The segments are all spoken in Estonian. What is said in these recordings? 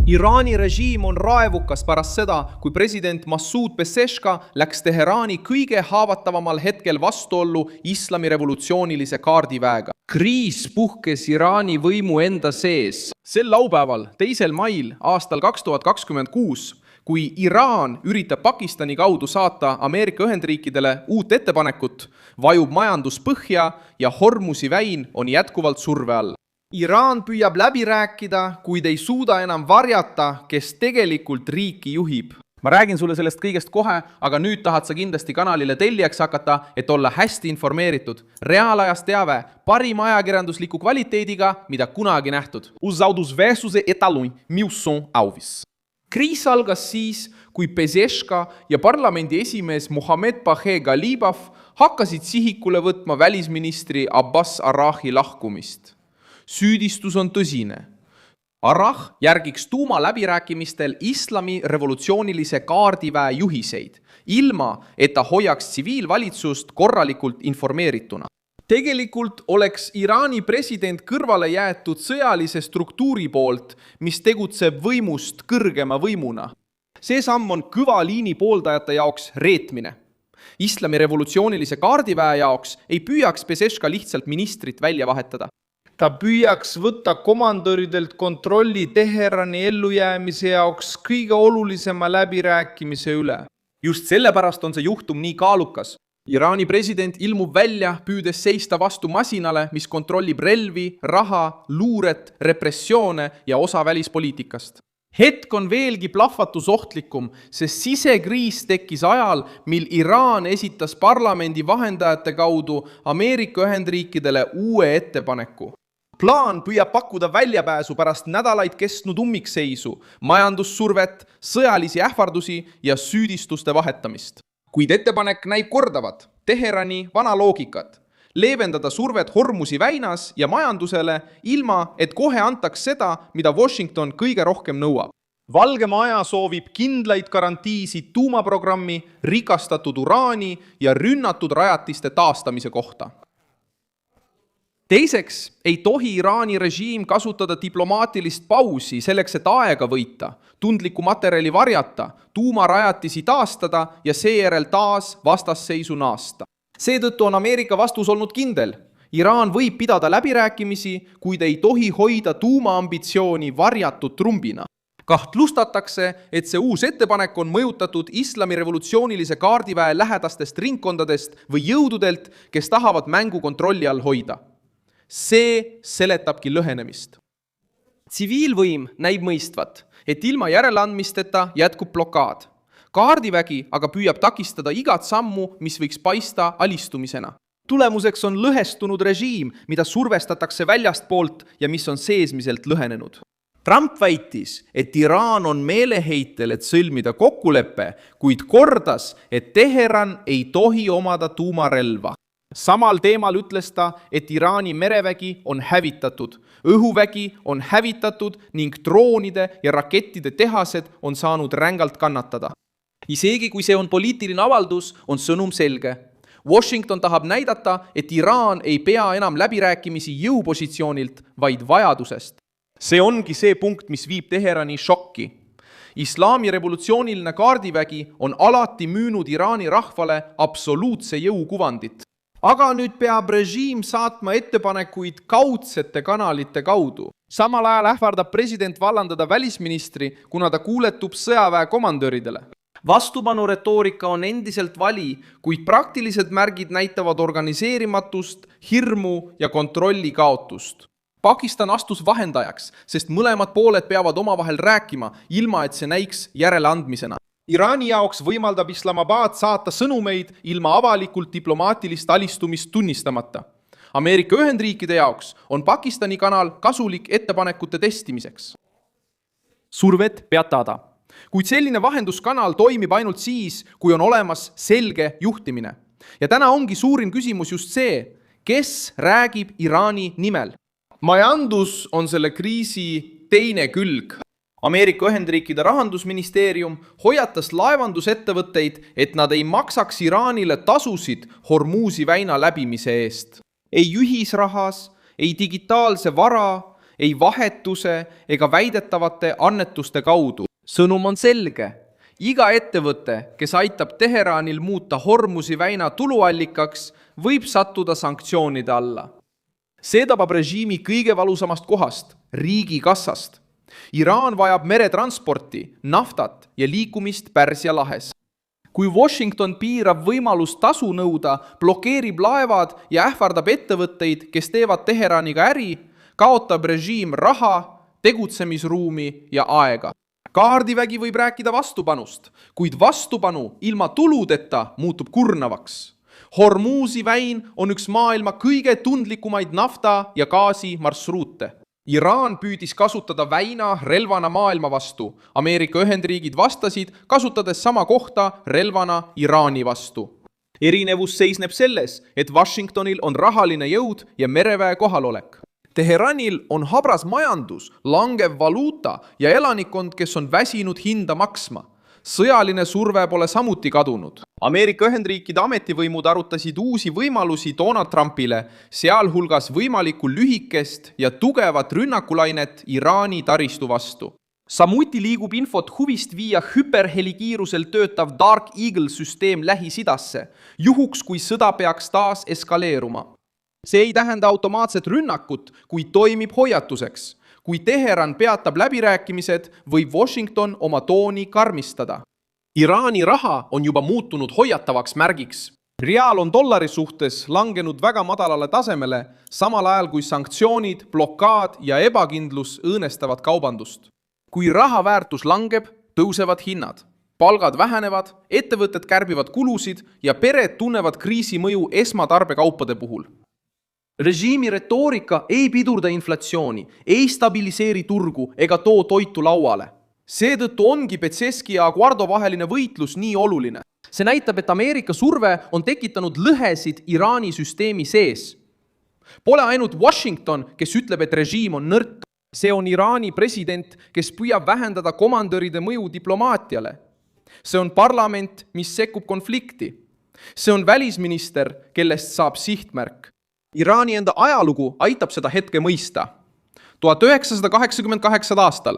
Iraani režiim on raevukas pärast seda, kui president Massoud Pezeshka läks Teherani kõige haavatavamal hetkel vastuollu islami revolutsioonilise kaardiväega. Kriis puhkes Iraani võimu enda sees. Sel laupäeval, 2. mail aastal 2026, kui Iraan üritab Pakistani kaudu saata Ameerika Ühendriikidele uut ettepanekut, vajub majandus põhja ja Hormuzi väin on jätkuvalt surve all. Iraan püüab läbi rääkida, kuid ei suuda enam varjata, kes tegelikult riiki juhib. Ma räägin sulle sellest kõigest kohe, aga nüüd tahad sa kindlasti kanalile tellijaks hakata, et olla hästi informeeritud. Reaalajas teave, parima ajakirjandusliku kvaliteediga, mida kunagi nähtud. Usau dos versos e etalões, Milson Alves. Kriis algas siis, kui Pezeshka ja parlamendi esimees Mohammed Bagher Ghalibaf hakkasid sihikule võtma välisministri Abbas Arahi lahkumist. Süüdistus on tõsine. Arah järgiks tuumaläbirääkimistel islami revolutsioonilise kaardiväe juhiseid, ilma et ta hoiaks tsiviilvalitsust korralikult informeerituna. Tegelikult oleks Iraani president kõrvale jäetud sõjalise struktuuri poolt, mis tegutseb võimust kõrgema võimuna. See samm on kõva liini pooldajate jaoks reetmine. Islami revolutsioonilise kaardiväe jaoks ei püüaks Pezeshka lihtsalt ministrit välja vahetada. Ta püüaks võtta komandoridelt kontrolli Teherani ellujäämise jaoks kõige olulisema läbirääkimise üle. Just sellepärast on see juhtum nii kaalukas. Iraani president ilmub välja, püüdes seista vastu masinale, mis kontrollib relvi, raha, luuret, repressioone ja osa välispoliitikast. Hetk on veelgi plahvatusohtlikum, sest sisekriis tekkis ajal, mil Iraan esitas parlamendi vahendajate kaudu Ameerika Ühendriikidele uue ettepaneku. Plaan püüab pakkuda väljapääsu pärast nädalaid kestnud ummikseisu, majandussurvet, sõjalisi ähvardusi ja süüdistuste vahetamist. Kuid ettepanek näib kordavat Teherani vana loogikat, leevendada survet Hormuzi väinas ja majandusele, ilma et kohe antaks seda, mida Washington kõige rohkem nõuab. Valge Maja soovib kindlaid garantiisid tuumaprogrammi, rikastatud uraani ja rünnatud rajatiste taastamise kohta. Teiseks ei tohi Iraani režiim kasutada diplomaatilist pausi selleks, et aega võita, tundliku materjali varjata, tuumarajatisi taastada ja seejärel taas vastasseisu naasta. Seetõttu on Ameerika vastus olnud kindel. Iraan võib pidada läbirääkimisi, kuid ei tohi hoida tuumaambitsiooni varjatud trumbina. Kahtlustatakse, et see uus ettepanek on mõjutatud islami revolutsioonilise kaardiväe lähedastest ringkondadest või jõududelt, kes tahavad mängu kontrolli all hoida. See seletabki lõhenemist. Tsiviilvõim näib mõistvat, et ilma järeleandmisteta jätkub blokaad. Kaardivägi aga püüab takistada igat sammu, mis võiks paista alistumisena. Tulemuseks on lõhestunud režiim, mida survestatakse väljastpoolt ja mis on seesmiselt lõhenenud. Trump väitis, et Iraan on meeleheitel, et sõlmida kokkulepe, kuid kordas, et Teheran ei tohi omada tuumarelva. Samal teemal ütles ta, et Iraani merevägi on hävitatud, õhuvägi on hävitatud ning droonide ja rakettide tehased on saanud rängalt kannatada. Isegi kui see on poliitiline avaldus, on sõnum selge. Washington tahab näidata, et Iraan ei pea enam läbirääkimisi jõupositsioonilt, vaid vajadusest. See ongi see punkt, mis viib Teherani šokki. Islami revolutsiooniline kaardivägi on alati müünud Iraani rahvale absoluutse jõukuvandit. Aga nüüd peab režiim saatma ettepanekuid kaudsete kanalite kaudu. Samal ajal ähvardab president vallandada välisministri, kuna ta kuuletub sõjaväe komandöridele. Vastupanu retoorika on endiselt vali, kuid praktilised märgid näitavad organiseerimatust, hirmu ja kontrolli kaotust. Pakistan astus vahendajaks, sest mõlemad pooled peavad omavahel rääkima, ilma et see näiks järeleandmisena. Iraani jaoks võimaldab Islamabad saata sõnumeid ilma avalikult diplomaatilist alistumist tunnistamata. Ameerika Ühendriikide jaoks on Pakistani kanal kasulik ettepanekute testimiseks. Survet peatada. Kuid selline vahenduskanal toimib ainult siis, kui on olemas selge juhtimine. Ja täna ongi suurim küsimus just see, kes räägib Iraani nimel. Majandus on selle kriisi teine külg. Ameerika Ühendriikide rahandusministeerium hoiatas laevandusettevõtteid, et nad ei maksaks Iraanile tasusid Hormuzi väina läbimise eest. Ei ühisrahas, ei digitaalse vara ei vahetuse ega väidetavate annetuste kaudu. sõnum on selge. iga ettevõte, kes aitab Teheranil muuta Hormuzi väina tuluallikaks, võib sattuda sanktsioonide alla. See tabab režiimi kõige valusamast kohast, riigikassast. Iraan vajab meretransporti, naftat ja liikumist Pärsia lahes. Kui Washington piirab võimalust tasu nõuda, blokeerib laevad ja ähvardab ettevõtteid, kes teevad Teheraniga äri, kaotab režiim raha, tegutsemisruumi ja aega. Kaardivägi võib rääkida vastupanust, kuid vastupanu ilma tuludeta muutub kurnavaks. Hormuzi väin on üks maailma kõige tundlikumaid nafta ja gaasi marsruute. Iraan püüdis kasutada väina relvana maailma vastu. Ameerika Ühendriigid vastasid, kasutades sama kohta relvana Iraani vastu. Erinevus seisneb selles, et Washingtonil on rahaline jõud ja mereväe kohalolek. Teheranil on habras majandus, langev valuuta ja elanikkond, kes on väsinud hinda maksma. Sõjaline surve pole samuti kadunud. Ameerika Ühendriikide ametivõimud arutasid uusi võimalusi Donald Trumpile, sealhulgas võimalikku lühikest ja tugevat rünnakulainet Iraani taristu vastu. Samuti liigub infot huvist viia hüperhelikiirusel töötav Dark Eagle süsteem Lähis-Idasse, juhuks kui sõda peaks taas eskaleeruma. See ei tähenda automaatset rünnakut, kuid toimib hoiatuseks. Kui Teheran peatab läbirääkimised, võib Washington oma tooni karmistada. Iraani raha on juba muutunud hoiatavaks märgiks. Rial on dollari suhtes langenud väga madalale tasemele, samal ajal kui sanktsioonid, blokaad ja ebakindlus õõnestavad kaubandust. Kui raha väärtus langeb, tõusevad hinnad. Palgad vähenevad, ettevõtted kärbivad kulusid ja pered tunnevad kriisi mõju esmatarbekaupade puhul. Režiimi retoorika ei pidurda inflatsiooni, ei stabiliseeri turgu ega too toitu lauale. Seetõttu ongi Petseski ja Guardo vaheline võitlus nii oluline. See näitab, et Ameerika surve on tekitanud lõhesid Iraani süsteemi sees. Pole ainult Washington, kes ütleb, et režiim on nõrk. See on Iraani president, kes püüab vähendada komandöride mõju diplomaatiale. See on parlament, mis sekkub konflikti. See on välisminister, kellest saab sihtmärk. Iraani enda ajalugu aitab seda hetke mõista. 1988 aastal.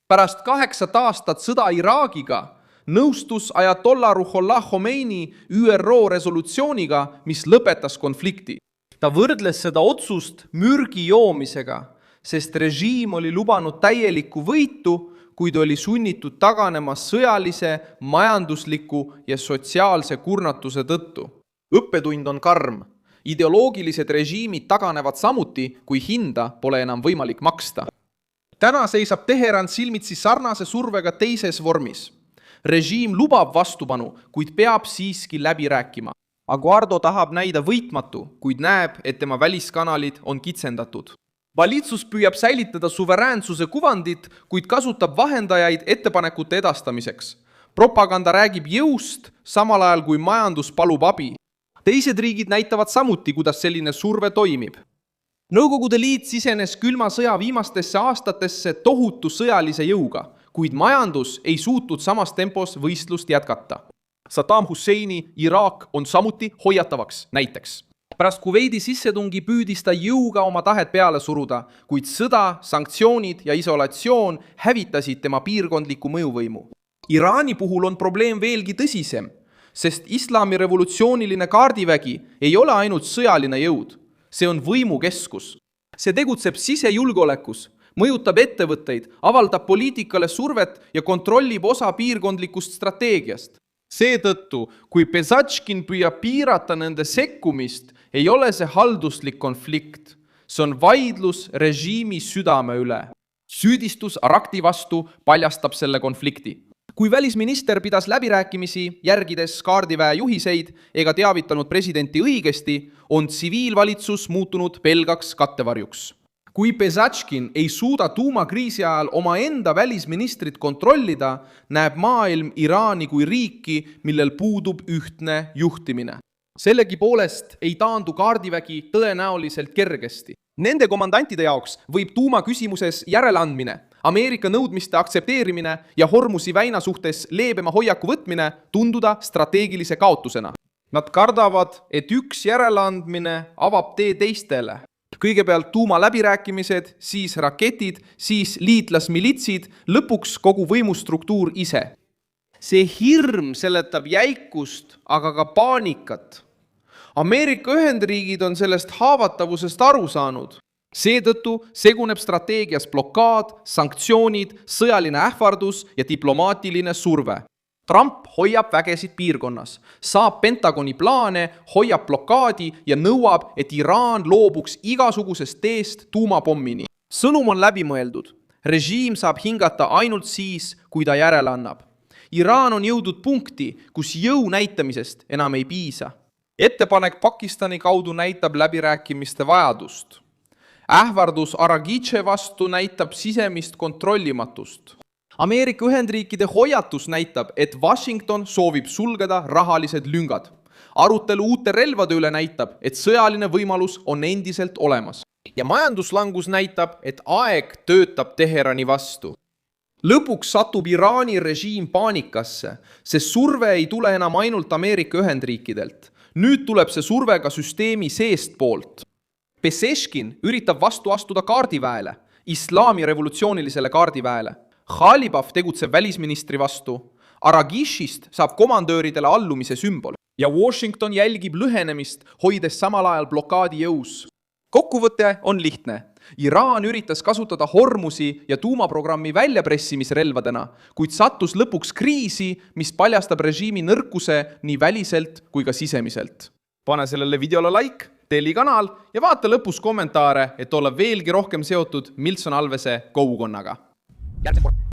Pärast 8 aastat sõda Iraagiga nõustus ajatollah Ruhollah Khomeini ÜRO resolutsiooniga, mis lõpetas konflikti. Ta võrdles seda otsust mürgi joomisega, sest režiim oli lubanud täielikku võitu, kuid oli sunnitud taganema sõjalise, majandusliku ja sotsiaalse kurnatuse tõttu. Õppetund on karm. Ideoloogilised režiimid taganevad samuti, kui hinda pole enam võimalik maksta. Täna seisab Teheran silmitsi sarnase survega teises vormis. Režiim lubab vastupanu, kuid peab siiski läbi rääkima. Aguardo tahab näida võitmatu, kuid näeb, et tema väliskanalid on kitsendatud. Valitsus püüab säilitada suveräänsuse kuvandit, kuid kasutab vahendajaid ettepanekute edastamiseks. Propaganda räägib jõust, samal ajal kui majandus palub abi. Teised riigid näitavad samuti, kuidas selline surve toimib. Nõukogude Liit sisenes külma sõja viimastesse aastatesse tohutu sõjalise jõuga, kuid majandus ei suutnud samas tempos võistlust jätkata. Saddam Husseini Iraak on samuti hoiatavaks näiteks. Pärast Kuveidi sissetungi püüdis ta jõuga oma tahet peale suruda, kuid sõda, sanktsioonid ja isolatsioon hävitasid tema piirkondliku mõjuvõimu. Iraani puhul on probleem veelgi tõsisem, sest islami revolutsiooniline kaardivägi ei ole ainult sõjaline jõud, see on võimukeskus. See tegutseb sisejulgeolekus, mõjutab ettevõtteid, avaldab poliitikale survet ja kontrollib osa piirkondlikust strateegiast. Seetõttu, kui Pesatškin püüab piirata nende sekkumist, ei ole see halduslik konflikt. See on vaidlus režiimi südame üle. Süüdistus Arakti vastu paljastab selle konflikti. Kui välisminister pidas läbirääkimisi, järgides kaardiväe juhiseid ega teavitanud presidenti õigesti, on tsiviilvalitsus muutunud pelgaks kattevarjuks. Kui Pesatškin ei suuda tuumakriisi ajal omaenda välisministrit kontrollida, näeb maailm Iraani kui riiki, millel puudub ühtne juhtimine. Sellegipoolest ei taandu kaardivägi tõenäoliselt kergesti. Nende komandantide jaoks võib tuumaküsimuses järeleandmine, Ameerika nõudmiste aktsepteerimine ja Hormuzi väina suhtes leebema hoiaku võtmine tunduda strateegilise kaotusena. Nad kardavad, et üks järeleandmine avab tee teistele. kõigepealt tuumaläbirääkimised, siis raketid, siis liitlasmilitsid, lõpuks kogu võimustruktuur ise. See hirm seletab jäikust, aga ka paanikat. Ameerika Ühendriigid on sellest haavatavusest aru saanud. Seetõttu seguneb strateegias blokaad, sanktsioonid, sõjaline ähvardus ja diplomaatiline surve. Trump hoiab vägesid piirkonnas, saab Pentagoni plaane, hoiab blokaadi ja nõuab, et Iraan loobuks igasugusest teest tuumapommini. Sõnum on läbimõeldud. Režiim saab hingata ainult siis, kui ta järele annab. Iraan on jõudnud punkti, kus jõu näitamisest enam ei piisa. Ettepanek Pakistani kaudu näitab läbirääkimiste vajadust. Ähvardus Araghitše vastu näitab sisemist kontrollimatust. Ameerika Ühendriikide hoiatus näitab, et Washington soovib sulgeda rahalised lüngad. Arutelu uute relvade üle näitab, et sõjaline võimalus on endiselt olemas. Ja majanduslangus näitab, et aeg töötab Teherani vastu. Lõpuks satub Iraani režiim paanikasse, sest surve ei tule enam ainult Ameerika Ühendriikidelt. Nüüd tuleb see surve ka süsteemi seest poolt. Peseshkin üritab vastu astuda kaardiväele, islami revolutsioonilisele kaardiväele. Khalibaf tegutseb välisministri vastu. Araghishist saab komandööridele allumise sümbol. Ja Washington jälgib lõhenemist, hoides samal ajal blokaadi jõus. Kokkuvõte on lihtne. Iraan üritas kasutada Hormusi ja tuumaprogrammi väljapressimisrelvadena, kuid sattus lõpuks kriisi, mis paljastab režiimi nõrkuse nii väliselt kui ka sisemiselt. Pane sellele videole like, telli kanal ja vaata lõpus kommentaare, et olla veelgi rohkem seotud Milson Alvese kogukonnaga. Järgmise korda.